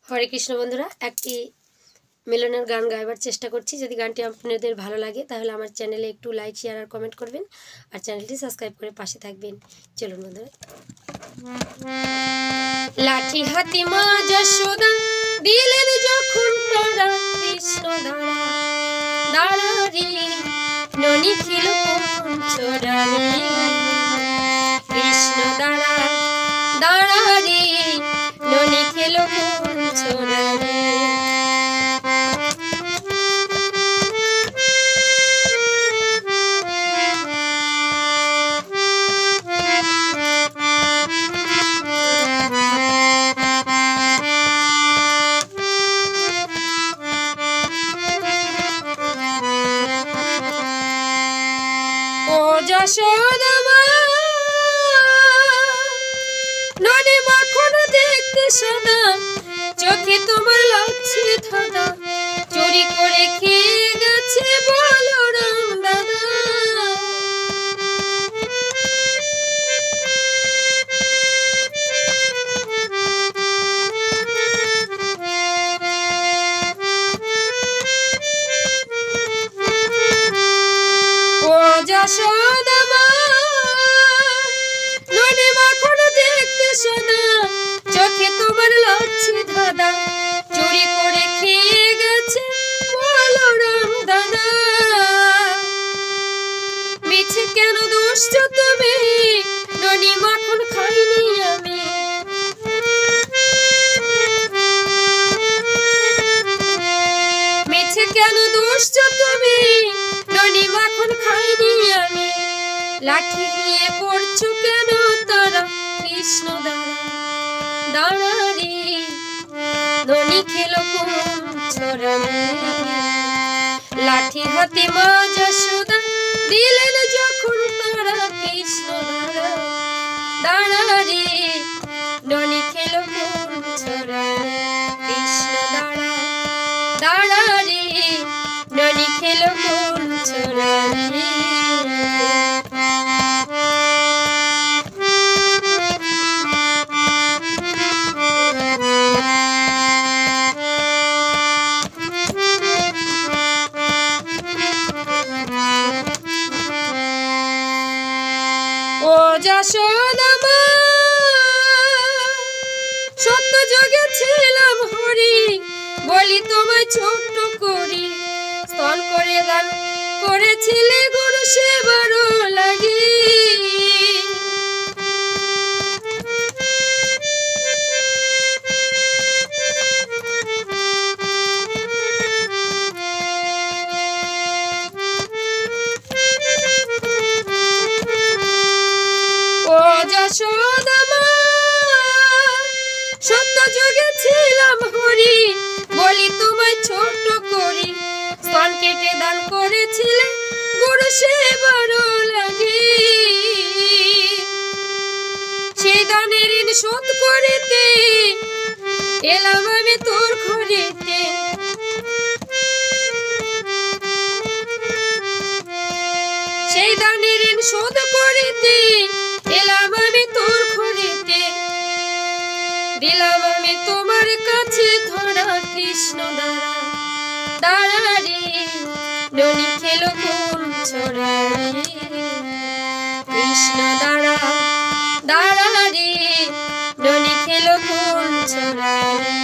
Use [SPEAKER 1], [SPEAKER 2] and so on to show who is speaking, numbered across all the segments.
[SPEAKER 1] হরে কৃষ্ণ বন্ধুরা, একটি মিলনের গান গাইবার চেষ্টা করছি। যদি গানটি আপনাদের ভালো লাগে তাহলে আমার চ্যানেলে একটু লাইক, শেয়ার আর কমেন্ট করবেন, আর চ্যানেলটি সাবস্ক্রাইব করে পাশে থাকবেন। চলুন বন্ধুরা। লাঠি হাতি মা যশোদা দিলেন যখন তারা কৃষ্ণ দাঁড়া দাঁড়া রে, ননি খিল কোন ছোড়া রে, কৃষ্ণ দাঁড়া দাঁড়া রে, ননি খিল কোন ছোড়া রে। যশোদা মা ননি মাখন দেখতে সোনা, চোখে তোমার লাগছে ধাঁধা, চুরি করে খেয়ে গেছে বলরাম দাদা। ও যশোদা মা ননি মাখন দেখতে সোনা, চোখে তোমার লাগছে ধাঁধা, চুরি করে খেয়ে গেছে বলরাম দাদা। মিছে কেন দুষ্ট তুমি, ননি মাখন খাইনি আমি, মিছে কেন দুষ্ট তুমি, ননি মাখন খাইনি আমি। লাঠি নিয়ে করছো কেন তারা কৃষ্ণ দাঁড়া দাঁড়া রে, ননি খেলো কোন ছোড়া রে। লাঠি হাতে মা যশোদা দিলেন যখন তারা কৃষ্ণ দাঁড়া দাঁড়া রে, ননি খেলো কোন ছোড়া রে, কৃষ্ণ দাঁড়া দাঁড়া রে, ননি খেলো কোন ছোড়া রে। ও যশোদা মা সত্য যুগে ছিলাম হরি, বলি তোমায় ছোট্ট করি, স্তন করে দান করেছিলে গুরু সেবারও লাগি। ও যশোদা মা সত্য যুগে ছিলাম হরি, বলি তোমায় ছোট করি, স্তন কেটে দান করেছিলে গুরু সেবারও লাগি। সেই দানের ঋণ শোধ করিতে এলাম আমি তোর ঘরেতে, সেই দানের ঋণ শোধ করিতে এলাম আমি তোর ঘরেতে, দিলাম আমি তোমার কাছে ধরা কৃষ্ণ দাঁড়া দাঁড়া রে, ননি খেলো কোন ছোড়া রে, কৃষ্ণ দাঁড়া দাঁড়া রে, ননি খেলো কোন ছোড়া রে।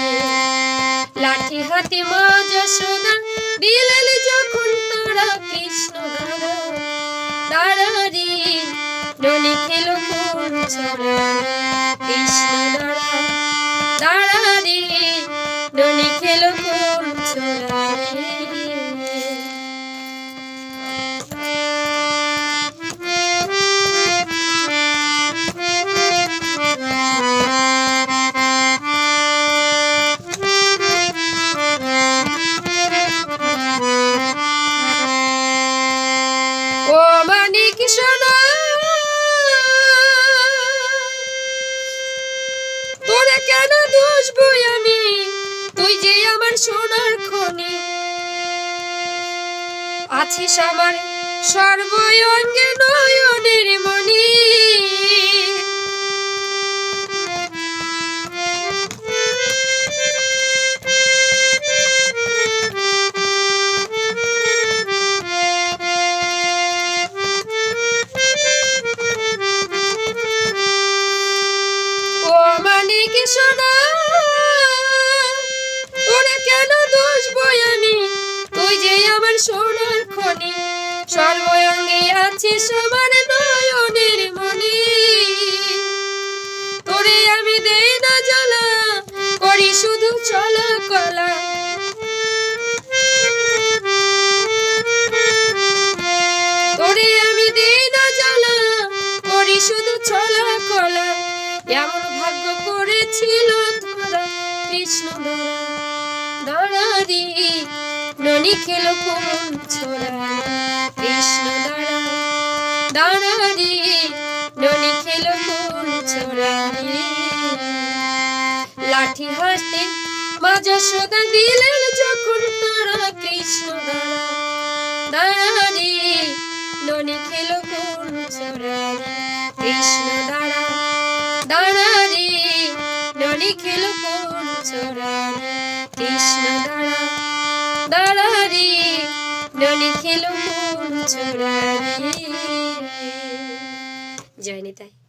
[SPEAKER 1] লাঠি হাতে মা যশোদা দিলেন যখন তারা কৃষ্ণ দাঁড়া দাঁড়া রে, ননি খেলো কোন ছোড়া রে, কৃষ্ণ দাঁড়া দাঁড়া রে, ননি খেলো কোন ছোড়া রে। ও মানিক সোনা তোরে কেন দুষবো আমি, তুই যে আমার সোনার খনি, আছিস আমার সর্বঙ্গে নয়নের মনি। আছিস আমার নয়নের মনি, তোরে আমি দেই না জ্বালা, করি শুধু চলা কলা। তোরে আমি দেই না জ্বালা, করি শুধু চলা কলা। এমন ভাগ্য করেছিল তোরা কৃষ্ণ দাঁড়া রে, ননি খেলো কোন ছোড়া। কৃষ্ণ দাঁড়া রে, ননি খেলো কোন ছোড়া রে। লাঠি হাতে মা যশোদা দিলেন যখন তারা, কৃষ্ণ দাঁড়া রে, ননি খেলো কোন ছোড়া। কৃষ্ণ দাঁড়া রে, ননি খেলো কোন ছোড়া। কৃষ্ণ দাঁড়া রে, ননি খেলো কোন ছোড়া রে। জয় নিতাই।